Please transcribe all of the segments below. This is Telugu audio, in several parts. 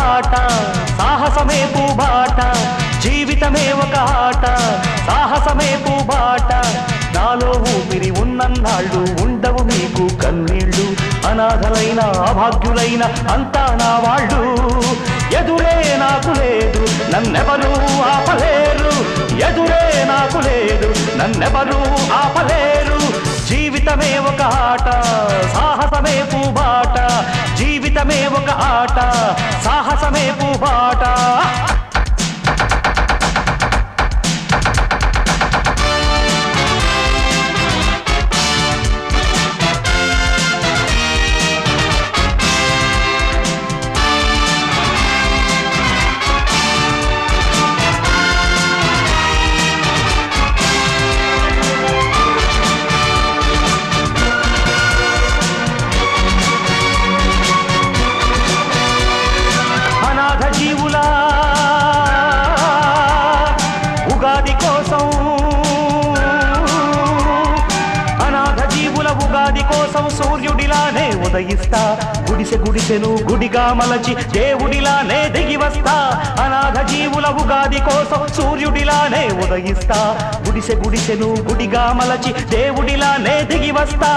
ఆట సాహసమే పూబాట జీవితమే ఒక ఆట సాహసమే పూబాట నాలో ఊపిరి ఉన్నన్నాళ్ళు ఉండవు మీకు కన్నీళ్ళు అనాథలైన అభాగ్యులైన అంతా నా వాళ్ళు ఎదురే నాకు లేదు నన్నెవరూ ఆపలేరు ఎదురే నాకు లేదు నన్నెవరూ ఆపలేరు జీవితమే ఒక ఆట సాహసమే పూబాట జీవితమే ఒక ఆట సాహసమే పూబాట ఉగాది కోసం సూర్యుడిలానే ఉదయిస్తా గుడిసె గుడిసెను గుడిగా మలచి దేవుడిలానే దిగి వస్తా అనాథ జీవుల ఉగాది కోసం సూర్యుడిలానే ఉదయిస్తా గుడిసె గుడిసెను గుడిగా మలచి దేవుడిలానే దిగి వస్తా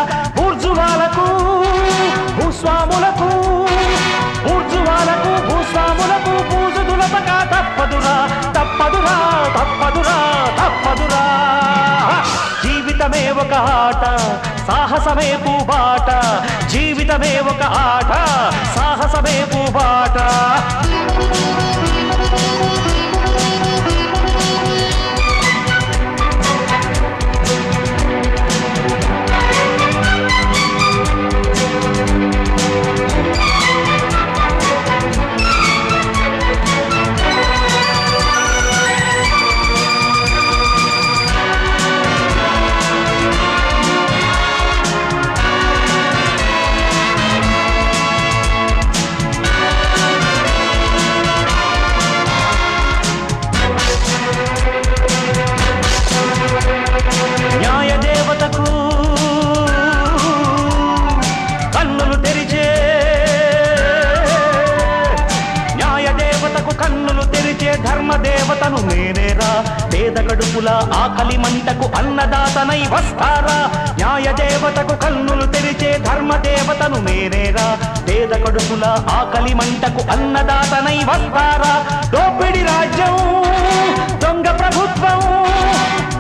ఊర్జువాలకు భూస్వాములకు ఊర్జువాలకు భూస్వాములకు పూజదులపక తప్పదురా తప్పదురా తప్పదురా తప్పదురా జీవితమే ఒక ఆట సాహసమే పూబాట జీవితమే ఒక ఆట సాహసమే పూబాట ధర్మదేవతను నేనేరా పేద కడుపుల ఆకలి మంటకు అన్నదాతనై వస్తారా న్యాయ దేవతకు కన్నులు తెరిచే ధర్మదేవతను నేనేరా పేద కడుపుల ఆకలి మంటకు అన్నదాతనై వస్తారా దోపిడి రాజ్యం దొంగ ప్రభుత్వం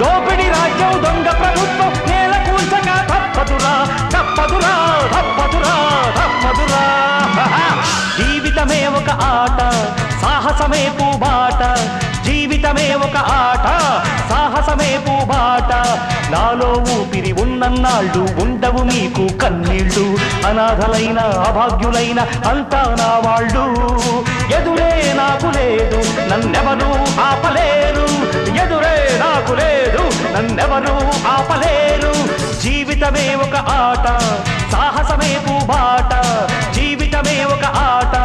దోపిడి రాజ్యం దొంగ ప్రభుత్వం నేల కూల్చక తప్పదురా తప్పదురా తప్పదురా తప్పదురా జీవితమే ఒక ఆట సాహసమే పూబాట జీవితమే ఒక ఆట సాహసమే పూబాట నాలో ఊపిరి ఉన్నన్నాళ్ళు ఉండవు మీకు కన్నీళ్ళు అనాథలైన అభాగ్యులైన అంతా నా వాళ్ళు ఎదురే నాకు లేదు నన్నెవరూ ఆపలేరు ఎదురే నాకు లేదు నన్నెవరూ ఆపలేరు జీవితమే ఒక ఆట సాహసమే పూబాట జీవితమే ఒక ఆట